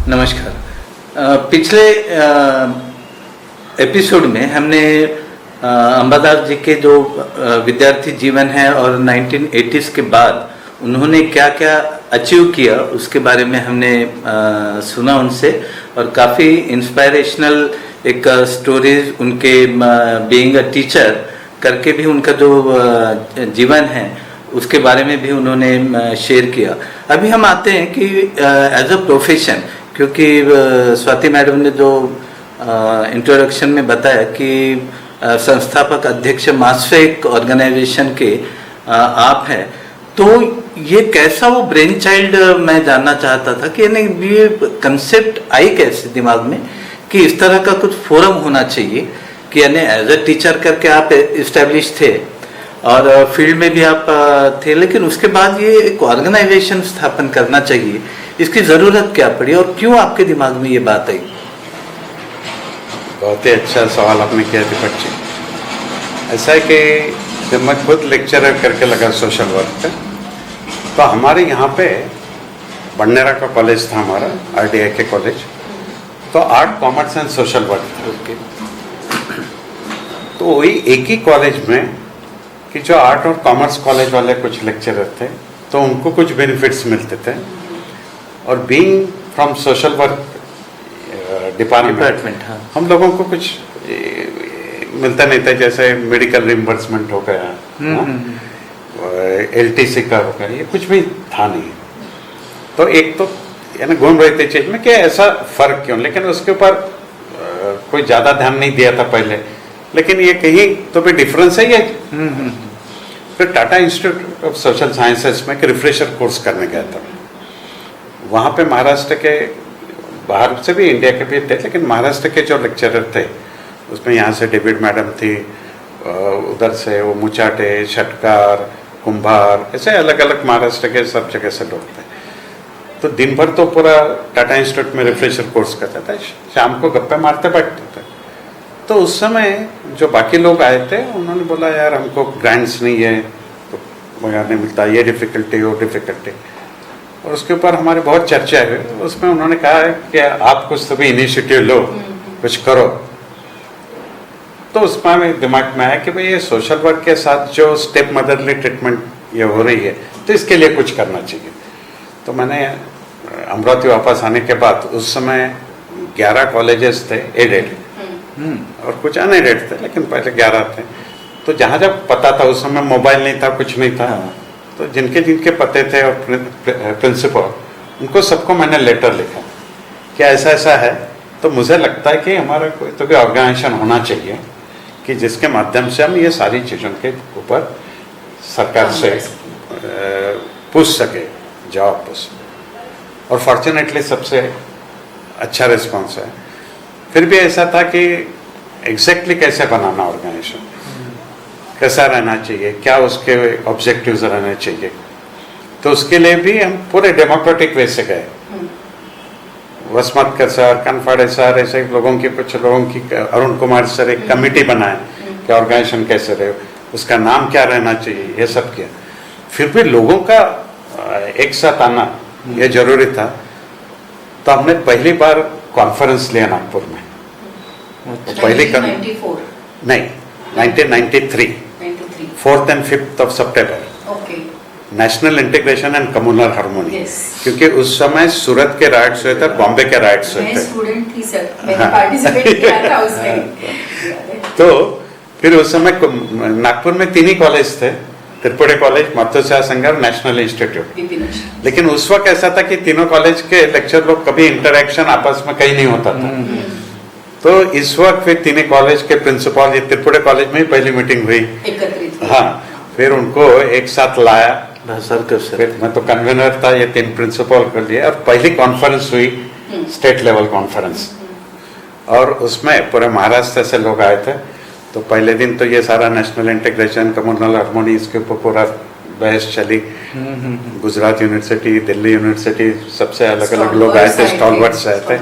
नमस्कार। पिछले एपिसोड में हमने अंबादास जी के जो विद्यार्थी जीवन है और 1980s के बाद उन्होंने क्या क्या अचीव किया उसके बारे में हमने सुना उनसे, और काफ़ी इंस्पायरेशनल एक स्टोरीज उनके बीइंग अ टीचर करके भी उनका जो जीवन है उसके बारे में भी उन्होंने शेयर किया। अभी हम आते हैं कि एज अ प्रोफेशन, क्योंकि स्वाति मैडम ने जो इंट्रोडक्शन में बताया कि संस्थापक अध्यक्ष मासफेक ऑर्गेनाइजेशन के आप हैं, तो ये कैसा वो ब्रेन चाइल्ड मैं जानना चाहता था कि ये कंसेप्ट आई कैसे दिमाग में कि इस तरह का कुछ फोरम होना चाहिए कि यानी एज अ टीचर करके आप इस्टेब्लिश थे और फील्ड में भी आप थे, लेकिन उसके बाद ये एक ऑर्गेनाइजेशन स्थापन करना चाहिए, इसकी ज़रूरत क्या पड़ी और क्यों आपके दिमाग में ये बात आई? बहुत ही अच्छा सवाल आपने किया दीपक जी। ऐसा है कि जब मैं खुद लेक्चरर करके लगा सोशल वर्क का, तो हमारे यहाँ पे बंडेरा का कॉलेज था हमारा, RDI के कॉलेज, तो art commerce and social work था। तो वही एक ही कॉलेज में कि जो आर्ट और कॉमर्स कॉलेज वाले कुछ लेक्चरर थे तो उनको कुछ बेनिफिट्स मिलते थे, और being from social work department हम लोगों को कुछ मिलता नहीं था, जैसे मेडिकल रिम्बर्समेंट हो गया, LTC का हो गया, ये कुछ भी था नहीं। तो एक तो यानी घूम रहे थे चीज में कि ऐसा फर्क क्यों, लेकिन उसके ऊपर कोई ज्यादा ध्यान नहीं दिया था पहले, लेकिन ये कहीं तो भी डिफरेंस है ये। फिर Tata institute of social sciences में एक रिफ्रेशर कोर्स करने गया था। वहाँ पे महाराष्ट्र के, बाहर से भी इंडिया के भी थे, लेकिन महाराष्ट्र के जो लेक्चरर थे उसमें यहाँ से डेविड मैडम थी, उधर से वो मुचाटे, षटकार, कुंभार, ऐसे अलग अलग महाराष्ट्र के सब जगह से लोग थे। तो दिन भर तो पूरा टाटा इंस्टीट्यूट में रिफ्रेशर कोर्स करता था, शाम को गप्पे मारते बैठते थे। तो उस समय जो बाकी लोग आए थे उन्होंने बोला यार हमको ग्रांट्स नहीं है, तो वगैरह नहीं मिलता, ये डिफिकल्टी वो डिफिकल्टी, और उसके ऊपर हमारे बहुत चर्चा हुई। उसमें उन्होंने कहा है कि आप कुछ तो भी इनिशिएटिव लो, कुछ करो। तो उसमें मेरे दिमाग में आया कि भाई ये सोशल वर्क के साथ जो स्टेप मदरली ट्रीटमेंट ये हो रही है, तो इसके लिए कुछ करना चाहिए। तो मैंने अमरावती वापस आने के बाद, उस समय 11 कॉलेजेस थे एडेड और कुछ अनएडेड थे, लेकिन पहले 11 थे। तो जहाँ जब पता था, उस समय मोबाइल नहीं था, कुछ नहीं था, तो जिनके जिनके पते थे और प्रिंसिपल, उनको सबको मैंने लेटर लिखा कि ऐसा ऐसा है, तो मुझे लगता है कि हमारा कोई तो भी ऑर्गेनाइजेशन होना चाहिए कि जिसके माध्यम से हम ये सारी चीज़ों के ऊपर सरकार से पूछ सके, जवाब पूछ सके। और फॉर्चुनेटली सबसे अच्छा रिस्पॉन्स है। फिर भी ऐसा था कि एग्जैक्टली कैसे बनाना ऑर्गेनाइजेशन, कैसा रहना चाहिए, क्या उसके ऑब्जेक्टिव्स रहने चाहिए, तो उसके लिए भी हम पूरे डेमोक्रेटिक वे से गए। वसमतकर सर, कनफाड़े सर, ऐसे लोगों की, कुछ लोगों की, अरुण कुमार सर एक कमेटी बनाए कि ऑर्गेनाइजेशन कैसे रहे, उसका नाम क्या रहना चाहिए, ये सब किया। फिर भी लोगों का एक साथ आना ये जरूरी था। तो हमने पहली बार कॉन्फ्रेंस लिया नागपुर में, पहली नहीं 1993 4th and 5th of September, national integration and communal harmony. क्योंकि उस समय सूरत के राइट्स हुए थे, बॉम्बे के राइट्स हुए थे। मैं स्टूडेंट थी सर, मैंने पार्टिसिपेट किया था उसमें। तो फिर उस समय नागपुर में 3 ही कॉलेज थे, Tripura college, Matoshri Sanghar, national institute. लेकिन उस वक्त ऐसा था कि तीनों कॉलेज के लेक्चर लोग कभी इंटरेक्शन आपस में कहीं नहीं होता था। तो इस वक्त फिर 3 कॉलेज के प्रिंसिपल, ये त्रिपुरा कॉलेज में ही पहली मीटिंग हुई, हाँ, फिर उनको एक साथ लाया सर। फिर मैं तो कन्वीनर था, ये 3 प्रिंसिपल कर लिए, और पहली कॉन्फ्रेंस हुई स्टेट लेवल कॉन्फ्रेंस, और उसमें पूरे महाराष्ट्र से लोग आए थे। तो पहले दिन तो ये सारा नेशनल इंटीग्रेशन, कम्युनल हार्मोनी, इसके ऊपर पूरा बहस चली। गुजरात यूनिवर्सिटी, दिल्ली यूनिवर्सिटी, सबसे अलग अलग लोग आए थे, स्टॉलवर्ड्स आए थे,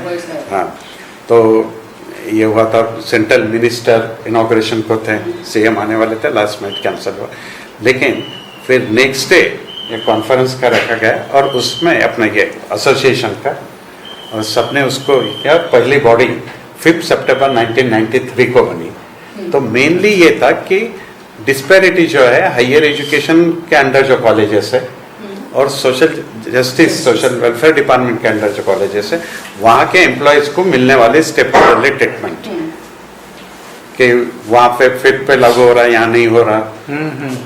हाँ। तो ये हुआ था, सेंट्रल मिनिस्टर इनॉग्रेशन को थे, CM आने वाले थे, लास्ट मिनट कैंसिल हुआ। लेकिन फिर नेक्स्ट डे ये कॉन्फ्रेंस का रखा गया, और उसमें अपने ये एसोसिएशन का और सबने उसको क्या पहली बॉडी 5 सितंबर 1993 को बनी। तो मेनली ये था कि डिस्पैरिटी जो है हायर एजुकेशन के अंडर जो कॉलेजेस है और social justice social welfare department के अंडर जो कॉलेजेस है वहाँ के एम्प्लॉयज को मिलने वाले स्टेप वाले ट्रीटमेंट कि वहाँ पे फिट पे लागू हो रहा है, यहाँ नहीं हो रहा,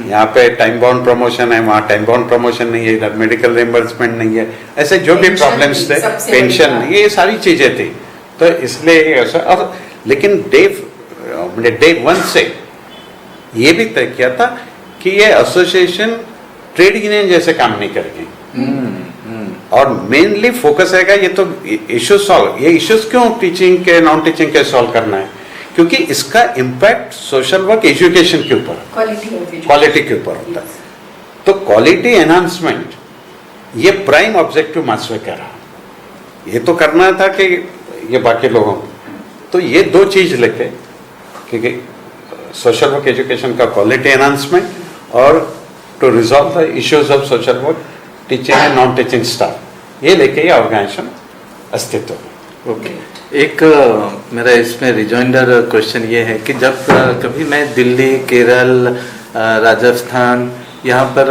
यहाँ पे टाइम बाउंड प्रमोशन है, वहाँ टाइम बाउंड प्रमोशन नहीं है, इधर मेडिकल रिएम्बर्समेंट नहीं है, ऐसे जो भी प्रॉब्लम्स थे, पेंशन नहीं, ये सारी चीजें थी। तो इसलिए ऐसा और लेकिन डे 1 से ये भी तय किया था कि ये एसोसिएशन ट्रेड यूनियन जैसे काम नहीं करेगी और मेनली फोकस रहेगा ये तो इश्यूज सॉल्व, ये इश्यूज क्यों टीचिंग के नॉन टीचिंग के सॉल्व करना है, क्योंकि इसका इम्पैक्ट सोशल वर्क एजुकेशन के ऊपर क्वालिटी के ऊपर होता है। तो क्वालिटी एनहांसमेंट ये प्राइम ऑब्जेक्टिव मास्वे का रहा, ये तो करना था कि ये बाकी लोगों तो ये दो चीज लेके क्योंकि सोशल वर्क एजुकेशन का क्वालिटी एनहांसमेंट और to resolve the issues of social work teaching and non teaching staff ये लेके ये ऑर्गेनाइजेशन अस्तित्व में। ओके एक मेरा इसमें रिजॉइंडर क्वेश्चन ये है कि जब कभी मैं दिल्ली, केरल, राजस्थान यहाँ पर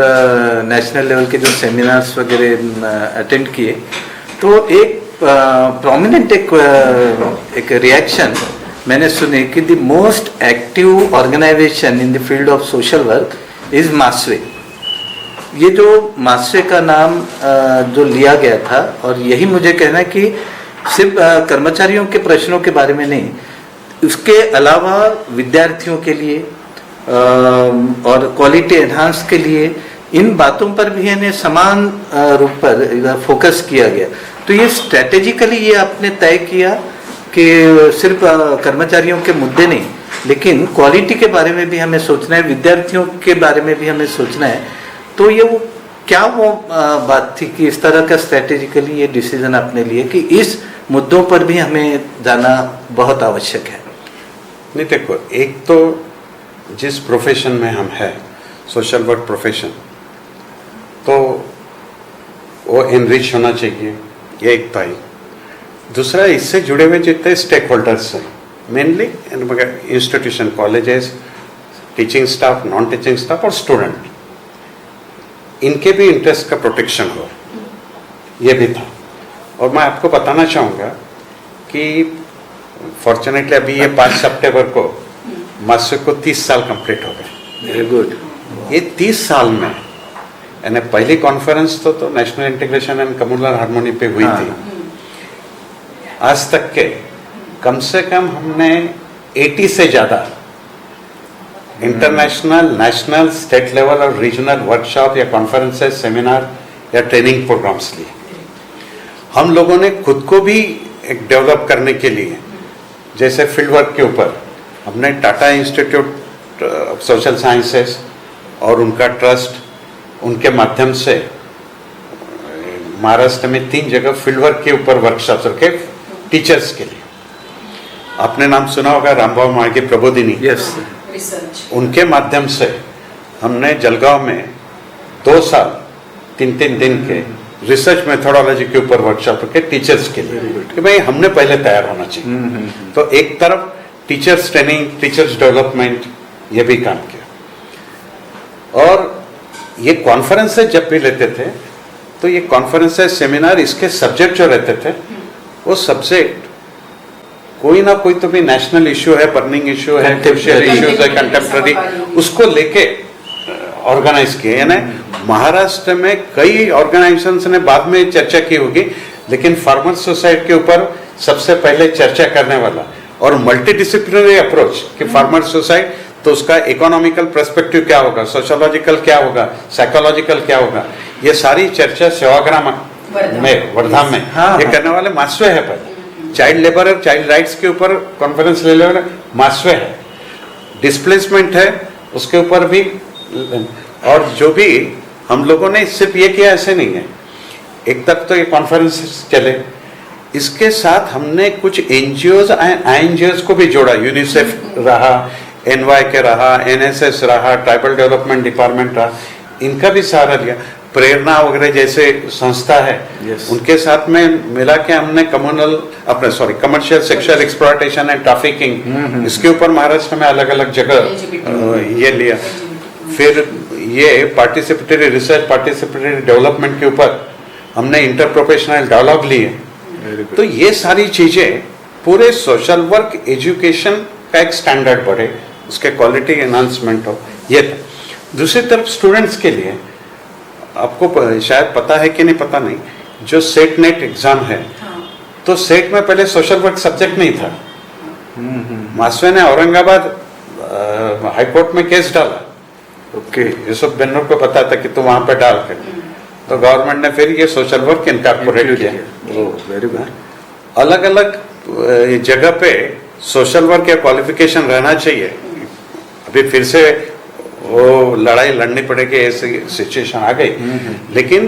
नेशनल लेवल के जो सेमिनार्स वगैरह अटेंड किए तो एक प्रोमिनेंट एक रिएक्शन मैंने सुने कि the most active organisation in the field of social work is Maswe. ये जो मास्वे का नाम जो लिया गया था और यही मुझे कहना है कि सिर्फ कर्मचारियों के प्रश्नों के बारे में नहीं, उसके अलावा विद्यार्थियों के लिए और क्वालिटी एनहांस के लिए इन बातों पर भी इन्हें समान रूप पर फोकस किया गया। तो ये स्ट्रेटेजिकली ये आपने तय किया कि सिर्फ कर्मचारियों के मुद्दे नहीं लेकिन क्वालिटी के बारे में भी हमें सोचना है, विद्यार्थियों के बारे में भी हमें सोचना है। तो ये वो क्या वो बात थी कि इस तरह का स्ट्रेटेजिकली ये डिसीजन आपने लिए कि इस मुद्दों पर भी हमें जाना बहुत आवश्यक है? नहीं देखो, एक तो जिस प्रोफेशन में हम हैं सोशल वर्क प्रोफेशन तो वो एनरिच होना चाहिए, ये एक तो ही। दूसरा इससे जुड़े हुए जितने स्टेक होल्डर्स हैं mainly institution, colleges, teaching staff, non teaching staff और स्टूडेंट, इनके भी इंटरेस्ट का प्रोटेक्शन हो, ये भी था। और मैं आपको बताना चाहूँगा कि फॉर्चुनेटली अभी ये 5 सितंबर को मास्वे को 30 साल कंप्लीट हो गए। Very good. ये 30 साल में यानी पहली कॉन्फ्रेंस तो national integration and communal harmony पे हुई थी। आज तक के कम से कम हमने 80 से ज़्यादा इंटरनेशनल, नेशनल, स्टेट लेवल और रीजनल वर्कशॉप या कॉन्फ्रेंसेस, सेमिनार या ट्रेनिंग प्रोग्राम्स लिए। हम लोगों ने खुद को भी एक डेवलप करने के लिए जैसे फील्ड वर्क के ऊपर हमने Tata institute of social sciences और उनका ट्रस्ट, उनके माध्यम से महाराष्ट्र में 3 जगह फील्ड वर्क के ऊपर वर्कशॉप रखे टीचर्स के लिए। आपने नाम सुना होगा रामबाबू मार्गी प्रबोधिनी। यस। उनके माध्यम से हमने जलगांव में 2 साल 3-3 दिन के रिसर्च मेथोडोलॉजी के ऊपर वर्कशॉप रखे टीचर्स के लिए कि भाई हमने पहले तैयार होना चाहिए। तो एक तरफ टीचर्स ट्रेनिंग, टीचर्स डेवलपमेंट, ये भी काम किया। और ये कॉन्फ्रेंसेस जब भी लेते थे तो ये कॉन्फ्रेंसेस, सेमिनार, इसके सब्जेक्ट जो रहते थे वो सब्जेक्ट कोई ना कोई तो भी नेशनल इश्यू है, बर्निंग इश्यू है, सोशल इश्यूज है, कंटेम्प्रेरी, उसको लेके ऑर्गेनाइज किए। यानी महाराष्ट्र में कई ऑर्गेनाइजेशंस ने बाद में चर्चा की होगी लेकिन फार्मर सोसाइटी के ऊपर सबसे पहले चर्चा करने वाला और मल्टीडिसिप्लिनरी अप्रोच कि फार्मर सोसाइटी तो उसका इकोनॉमिकल पर्सपेक्टिव क्या होगा, सोशोलॉजिकल क्या होगा, साइकोलॉजिकल क्या होगा, ये सारी चर्चा सेवाग्राम में, वर्धा में ये करने वाले मास्वे है। पहले चाइल्ड लेबर और चाइल्ड राइट्स के ऊपर कॉन्फ्रेंस ले लेने मास्वे है, डिस्प्लेसमेंट है उसके ऊपर भी। और जो भी हम लोगों ने सिर्फ ये किया ऐसे नहीं है, एक तक तो ये कॉन्फ्रेंस चले, इसके साथ हमने कुछ एनजीओज आईएनजीओज को भी जोड़ा। यूनिसेफ रहा, एनवाई के रहा, एनएसएस रहा, ट्राइबल डेवलपमेंट डिपार्टमेंट रहा, इनका भी सहारा लिया। प्रेरणा वगैरह जैसे संस्था है, Yes. उनके साथ में मिला के हमने commercial sexual exploitation and trafficking, इसके ऊपर महाराष्ट्र में अलग अलग जगह ये लिया। फिर ये पार्टिसिपेटरी रिसर्च, पार्टिसिपेटरी डेवलपमेंट के ऊपर हमने इंटर प्रोफेशनल डायलॉग लिए। तो ये सारी चीजें पूरे सोशल वर्क एजुकेशन का एक स्टैंडर्ड बढ़े, उसके क्वालिटी एनहांसमेंट हो, ये था। दूसरी तरफ स्टूडेंट्स के लिए आपको शायद पता है कि नहीं पता नहीं, जो सेट नेट एग्जाम है, तो सेट में पहले सोशल वर्क सब्जेक्ट नहीं था। मासवे ने औरंगाबाद हाई कोर्ट में केस डाला, ओके, यूसुफ बेन्नूर को पता था कि तू वहां पे डाल कर, तो गवर्नमेंट ने फिर ये सोशल वर्क इनकॉर्पोरेट किया। Very good. अलग अलग जगह पे सोशल वर्क या क्वालिफिकेशन रहना चाहिए। अभी फिर से वो लड़ाई लड़नी पड़ेगी, ऐसी सिचुएशन आ गई। लेकिन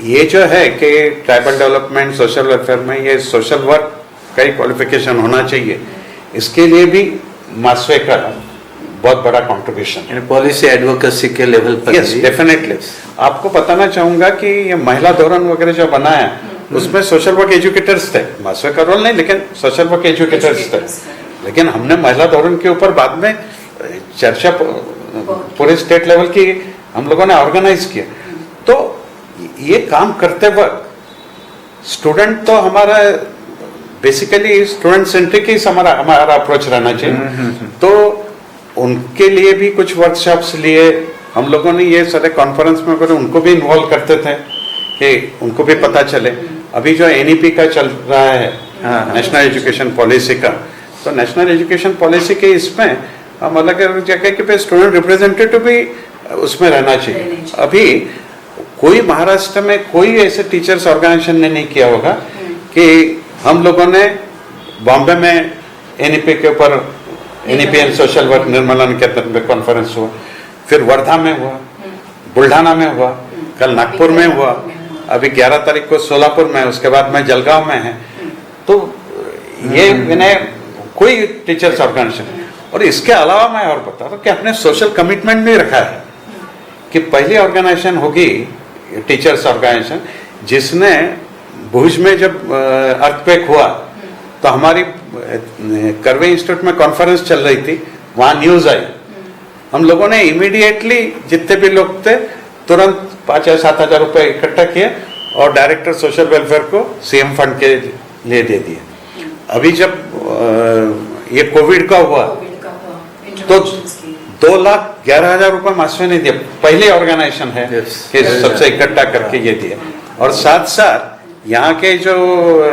ये जो है कि ट्राइबल डेवलपमेंट सोशल वेलफेयर में ये सोशल वर्क का ही क्वालिफिकेशन होना चाहिए, इसके लिए भी मासवे का बहुत बड़ा कंट्रीब्यूशन है। पॉलिसी एडवोकेसी के लेवल पर। Yes, definitely. आपको बताना चाहूंगा कि ये महिला धोरण वगैरह जो बनाया, उसमें सोशल वर्क एजुकेटर्स थे, मासवे का रोल नहीं, लेकिन सोशल वर्क एजुकेटर्स थे। लेकिन हमने महिला धोरण के ऊपर बाद में चर्चा पूरे स्टेट लेवल की हम लोगों ने ऑर्गेनाइज किया। तो ये काम करते वक्त स्टूडेंट तो हमारा बेसिकली स्टूडेंट सेंट्रिक ही हमारा अप्रोच रहना चाहिए। तो उनके लिए भी कुछ वर्कशॉप्स लिए हम लोगों ने, ये सारे कॉन्फ्रेंस में उनको भी इन्वॉल्व करते थे कि उनको भी पता चले। अभी जो एनईपी का चल रहा है, नेशनल एजुकेशन पॉलिसी का, तो नेशनल एजुकेशन पॉलिसी के इसमें हम अलग अलग जगह के स्टूडेंट रिप्रेजेंटेटिव भी उसमें रहना चाहिए। अभी कोई महाराष्ट्र में कोई ऐसे टीचर्स ऑर्गेनाइजेशन ने नहीं किया होगा कि हम लोगों ने बॉम्बे में एनईपी के ऊपर, एनईपी एंड सोशल वर्क निर्मलन के अंदर कॉन्फ्रेंस हुआ, फिर वर्धा में हुआ, बुल्ढाना में हुआ, कल नागपुर में हुआ, अभी 11 तारीख को सोलापुर में, उसके बाद में जलगांव में है। तो ये इन्हें कोई टीचर्स ऑर्गेनाइजेशन। और इसके अलावा मैं और बता रहा हूँ कि अपने सोशल कमिटमेंट भी रखा है कि पहली ऑर्गेनाइजेशन होगी टीचर्स ऑर्गेनाइजेशन, जिसने भुज में जब अर्थक्वेक हुआ तो हमारी करवे इंस्टीट्यूट में कॉन्फ्रेंस चल रही थी, वहां न्यूज आई। हम लोगों ने इमीडिएटली जितने भी लोग थे तुरंत 5 या 7 हजार रुपए इकट्ठा किए और डायरेक्टर सोशल वेलफेयर को सीएम फंड के लिए दे दिए। अभी जब ये कोविड का हुआ तो 2,11,000 रुपए मासवे ने दिया, पहले ऑर्गेनाइजेशन है कि सबसे इकट्ठा करके ये दिया। और साथ साथ यहाँ के जो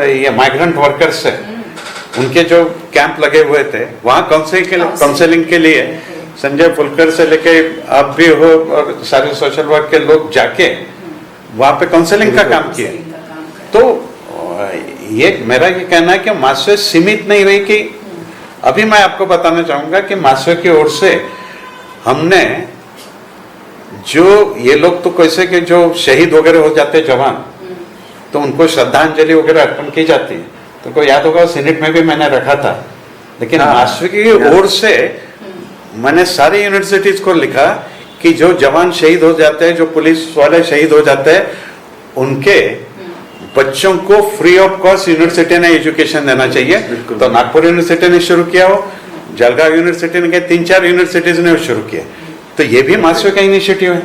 ये माइग्रेंट वर्कर्स है, उनके जो कैंप लगे हुए थे, वहाँ काउंसलिंग के लिए संजय फुलकर से लेके आप भी हो और सारे सोशल वर्क के लोग जाके वहाँ पे काउंसलिंग का काम किया। तो ये मेरा ये कहना है कि मासवे सीमित नहीं रही। कि अभी मैं आपको बताना चाहूंगा कि मासवे की ओर से हमने जो ये लोग तो कैसे कि जो शहीद वगैरह हो जाते जवान, तो उनको श्रद्धांजलि वगैरह अर्पण की जाती है। तो को याद होगा सीनेट में भी मैंने रखा था। लेकिन मासवे की ओर से मैंने सारी यूनिवर्सिटीज को लिखा कि जो जवान शहीद हो जाते हैं, जो पुलिस वाले शहीद हो जाते हैं, उनके बच्चों को फ्री ऑफ कॉस्ट यूनिवर्सिटी ने एजुकेशन देना चाहिए। तो नागपुर यूनिवर्सिटी ने शुरू किया हो, जलगांव यूनिवर्सिटी ने, 3-4 यूनिवर्सिटीज ने शुरू किया। तो ये भी मासवे का इनिशिएटिव है।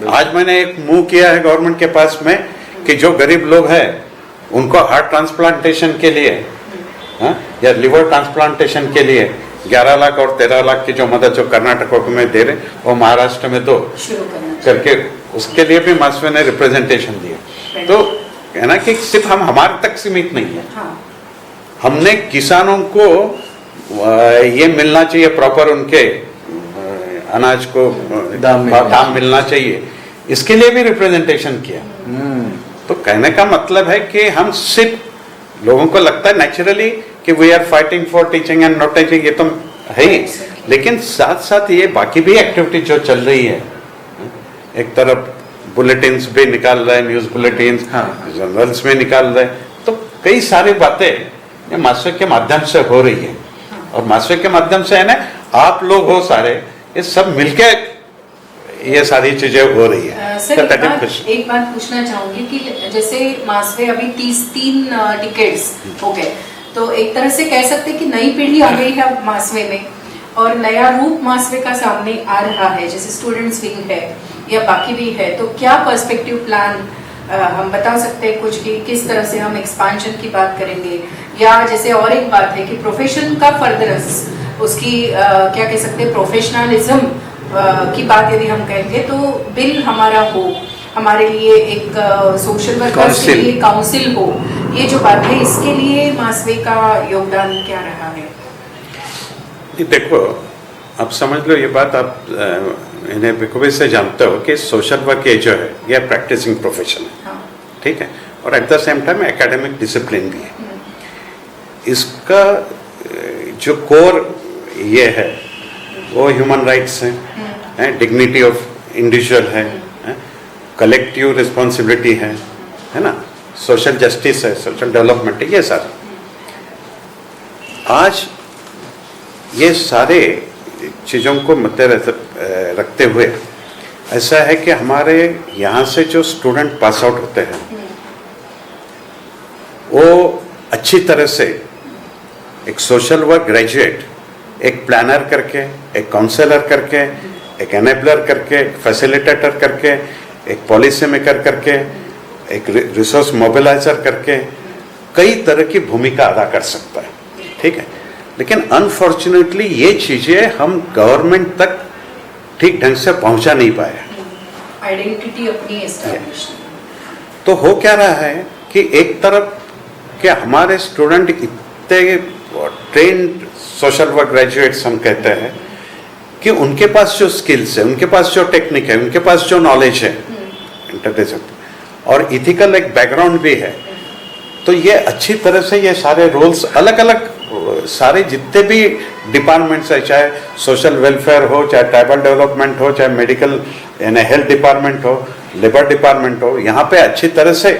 आज मैंने एक मूव किया है गवर्नमेंट के पास में कि जो गरीब लोग हैं उनको हार्ट ट्रांसप्लांटेशन के लिए या लिवर ट्रांसप्लांटेशन के लिए 11 लाख और 13 लाख की जो मदद जो कर्नाटक में दे रहे, वो महाराष्ट्र में तो करके उसके लिए भी मासवे ने रिप्रेजेंटेशन दिया। तो कहना कि सिर्फ हम हमारे तक सीमित नहीं है। हमने किसानों को ये मिलना चाहिए, प्रॉपर उनके अनाज को दाम मिलना चाहिए, इसके लिए भी रिप्रेजेंटेशन किया। तो कहने का मतलब है कि हम सिर्फ, लोगों को लगता है नेचुरली कि we are fighting for teaching and not teaching, ये तो है ही, लेकिन साथ साथ ये बाकी भी एक्टिविटी जो चल रही है, एक तरफ बुलेटिन्स भी निकाल रहे हैं, न्यूज बुलेटिन्स, जर्नल्स में निकाल रहे हैं, तो कई सारी बातें ये मासवे के माध्यम से हो रही है। और मासवे के माध्यम से है ना, आप लोग हो सारे, ये सब मिलके ये सारी चीजें हो रही है। सर तो एक बात पूछना चाहूंगी कि जैसे मासवे अभी 33 डिकेड्स हो गए, तो एक तरह से कह सकते हैं कि नई पीढ़ी आ गई है मासवे में और नया रूप मासवे का सामने आ रहा है, जैसे स्टूडेंट्स विंग है या बाकी भी है, तो क्या पर्सपेक्टिव प्लान हम बता सकते हैं कुछ कि किस तरह से हम एक्सपांशन की बात करेंगे, या जैसे और एक बात है कि प्रोफेशन का फर्दरेंस उसकी क्या कह सकते हैं प्रोफेशनलिज्म की बात यदि हम कहेंगे तो बिल हमारा हो, हमारे लिए एक सोशल वर्कर्स के लिए काउंसिल हो, ये जो बात है इसके लिए मासवे का योगदान क्या रहा है? देखो आप समझ लो ये बात, आप इन्हें बखूबी से जानते हो कि सोशल वर्क ये जो है ये प्रैक्टिसिंग प्रोफेशन है। हाँ। ठीक है, और at the same time academic discipline भी है। इसका जो कोर ये है वो ह्यूमन राइट्स हैं, डिग्निटी ऑफ इंडिविजुअल है, कलेक्टिव रिस्पॉन्सिबिलिटी है ना, सोशल जस्टिस है, सोशल डेवलपमेंट है, ये सारे आज ये सारे चीज़ों को मद्दे रखते हुए ऐसा है कि हमारे यहाँ से जो स्टूडेंट पास आउट होते हैं वो अच्छी तरह से एक सोशल वर्क ग्रेजुएट, एक प्लानर करके, एक काउंसलर करके, एक एनेबलर करके, एक फैसिलिटेटर करके, एक पॉलिसी मेकर करके, एक रिसोर्स मोबिलाइजर करके कई तरह की भूमिका अदा कर सकता है। ठीक है, लेकिन अनफॉर्चुनेटली ये चीजें हम गवर्नमेंट तक ठीक ढंग से पहुंचा नहीं पाए। आइडेंटिटी अपनी एस्टैब्लिश। तो हो क्या रहा है कि एक तरफ क्या हमारे स्टूडेंट इतने ट्रेन्ड सोशल वर्क ग्रेजुएट्स हम कहते हैं कि उनके पास जो स्किल्स है, उनके पास जो टेक्निक है, उनके पास जो नॉलेज है और इथिकल एक बैकग्राउंड भी है, तो ये अच्छी तरह से ये सारे रोल्स अलग अलग सारे जितने भी डिपार्टमेंट्स है, चाहे सोशल वेलफेयर हो, चाहे ट्राइबल डेवलपमेंट हो, चाहे मेडिकल यानी हेल्थ डिपार्टमेंट हो, लेबर डिपार्टमेंट हो, यहाँ पे अच्छी तरह से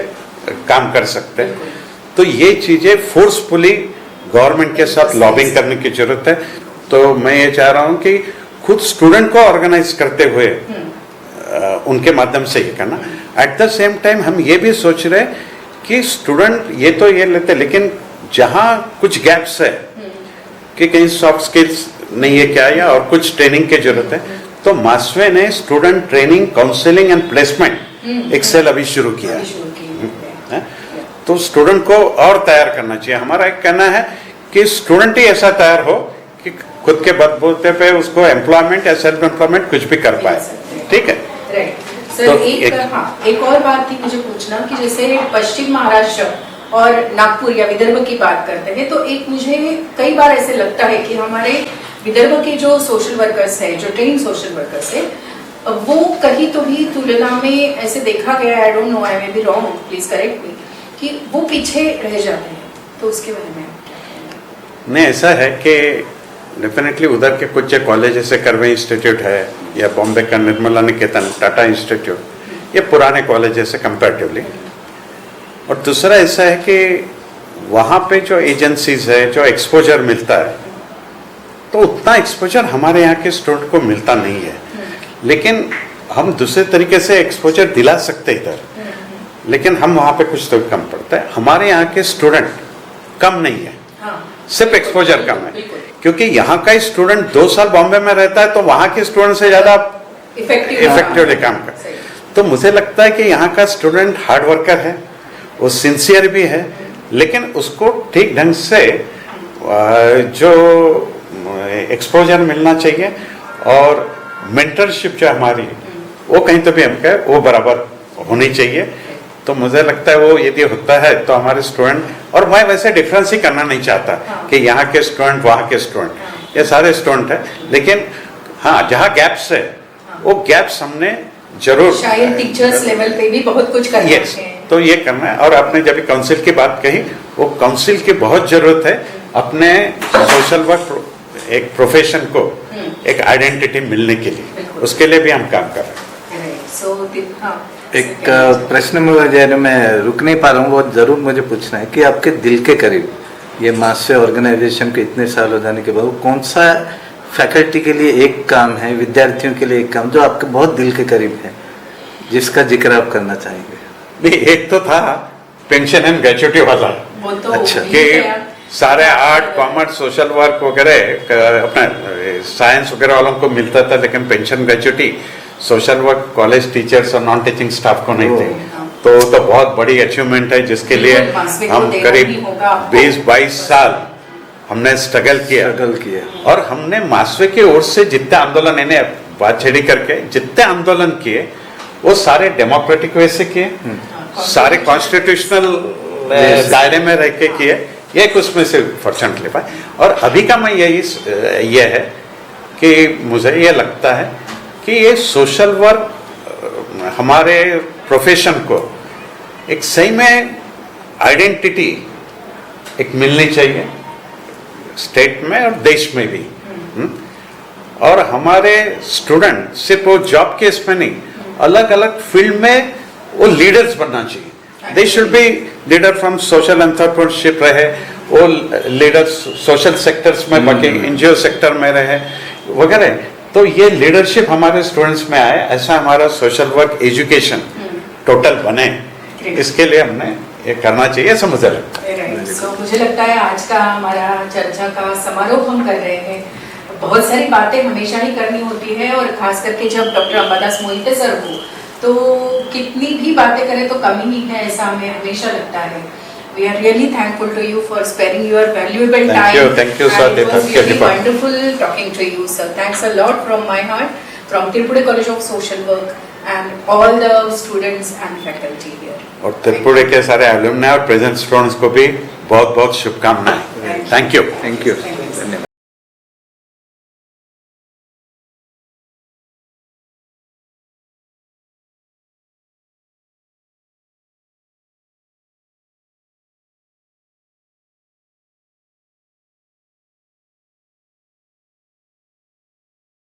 काम कर सकते हैं। तो ये चीजें फोर्सफुली गवर्नमेंट के साथ लॉबिंग करने की जरूरत है। तो मैं ये चाह रहा हूँ कि खुद स्टूडेंट को ऑर्गेनाइज करते हुए उनके माध्यम से ये करना। एट द सेम टाइम हम ये भी सोच रहे कि स्टूडेंट ये तो ये लेते, लेकिन जहाँ कुछ गैप्स है कि कहीं सॉफ्ट स्किल्स नहीं है क्या, या और कुछ ट्रेनिंग की जरूरत है, तो मासवे ने student training, counselling and placement एक सेल अभी शुरू किया है। तो स्टूडेंट को और तैयार करना चाहिए। हमारा एक कहना है कि स्टूडेंट ही ऐसा तैयार हो कि खुद के बलबूते पे उसको एम्प्लॉयमेंट या सेल्फ एम्प्लॉयमेंट कुछ भी कर पाए। ठीक है, सर तो एक और बात थी मुझे पूछना कि जैसे पश्चिम महाराष्ट्र और नागपुर या विदर्भ की बात करते हैं, तो एक मुझे कई बार ऐसे लगता है कि हमारे विदर्भ के जो सोशल वर्कर्स है, जो ट्रेन सोशल वर्कर्स है, वो कहीं तो भी तुलना में ऐसे देखा गया, I don't know, I may be wrong, please correct मी, कि वो पीछे रह जाते हैं। तो उसके बारे में नहीं, ऐसा है कि डेफिनेटली उधर के कुछ कॉलेज जैसे कर्वे इंस्टीट्यूट है या बॉम्बे का निर्मला निकेतन, टाटा इंस्टीट्यूट, ये पुराने कॉलेज जैसे कंपैरेटिवली। और दूसरा ऐसा है कि वहाँ पे जो एजेंसीज है, जो एक्सपोजर मिलता है, तो उतना एक्सपोजर हमारे यहाँ के स्टूडेंट को मिलता नहीं है। लेकिन हम दूसरे तरीके से एक्सपोजर दिला सकते इधर, लेकिन हम वहाँ पे कुछ तो कम पड़ता है। हमारे यहाँ के स्टूडेंट कम नहीं है, सिर्फ एक्सपोजर कम है, क्योंकि यहाँ का स्टूडेंट 2 साल बॉम्बे में रहता है तो वहाँ के स्टूडेंट से ज्यादा इफेक्टिवली काम करता है। तो मुझे लगता है कि यहाँ का स्टूडेंट हार्ड वर्कर है, वो सिंसियर भी है, लेकिन उसको ठीक ढंग से जो एक्सपोजर मिलना चाहिए और मेंटरशिप जो हमारी वो कहीं तो भी हम कहें वो बराबर होनी चाहिए। तो मुझे लगता है वो यदि होता है तो हमारे स्टूडेंट, और मैं वैसे डिफरेंस ही करना नहीं चाहता कि यहाँ के स्टूडेंट, वहाँ के स्टूडेंट, ये सारे स्टूडेंट हैं, लेकिन हाँ जहाँ गैप्स है वो गैप्स हमने जरूर शायद टीचर्स लेवल पे भी बहुत कुछ करना है। तो ये करना है। और आपने जब काउंसिल की बात कही, वो काउंसिल की बहुत जरूरत है अपने सोशल वर्क एक प्रोफेशन को एक आइडेंटिटी मिलने के लिए, उसके लिए भी हम काम कर रहे हैं। एक प्रश्न में मैं रुक नहीं पा रहा हूँ, वो जरूर मुझे पूछना है कि आपके दिल के करीब ये मासवे ऑर्गेनाइजेशन के इतने साल हो जाने के बाद कौन सा फैकल्टी के लिए एक काम है, विद्यार्थियों के लिए एक काम जो आपके बहुत दिल के करीब है, जिसका जिक्र आप करना चाहेंगे? नहीं, एक तो था पेंशन एंड ग्रेचुटी वाला, वो तो अच्छा, यही कि है। सारे आर्ट कॉमर्स सोशल वर्क वगैरह अपना साइंस वगैरह वालों को मिलता था, लेकिन pension gratuity social work college teachers और नॉन टीचिंग स्टाफ को नहीं थे। तो बहुत बड़ी अचीवमेंट है, जिसके लिए बिल्कुल, मास्वे को हम देना करीब ही होगा आपको। 20-22 साल हमने स्ट्रगल किया। और हमने मास्वे की ओर से जितने आंदोलन, इन्हें बात छेड़ी करके जितने आंदोलन किए वो सारे डेमोक्रेटिक वे से किए, सारे कॉन्स्टिट्यूशनल दायरे में रह के किए, एक उसमें से फॉर्चुनेटली पाए। और अभी का मैं ये है कि मुझे ये लगता है कि ये सोशल वर्क हमारे प्रोफेशन को एक सही में आइडेंटिटी एक मिलनी चाहिए, स्टेट में और देश में भी। और हमारे स्टूडेंट सिर्फ वो जॉब के इसमें नहीं, अलग अलग फील्ड में वो लीडर्स बनना चाहिए। They should be leader from social entrepreneurship रहे, वो लीडर्स सोशल सेक्टर्स में बाकी एनजीओ सेक्टर में रहे वगैरह। तो ये लीडरशिप हमारे स्टूडेंट्स में आए, ऐसा हमारा सोशल वर्क एजुकेशन टोटल बने, इसके लिए हमने ये करना चाहिए, ऐसा मुझे लगता है। So, मुझे लगता है आज का हमारा चर्चा का समारोह हम कर रहे हैं। बहुत सारी बातें हमेशा ही करनी होती है, और खास करके जब डॉक्टर अंबादास मोहिते सर हो तो कितनी भी बातें करें तो कमी ही है, ऐसा हमें हमेशा लगता है। We are really thankful to you for sparing your valuable time. Thank you, sir. And it was really wonderful talking to you, sir. Thanks a lot from my heart, from Tirupudi College of Social Work, and all the students and faculty here. और त्रिपुरा के सारे alumni और present students को भी बहुत बहुत शुभकामनाएं। Thank you. Thank you.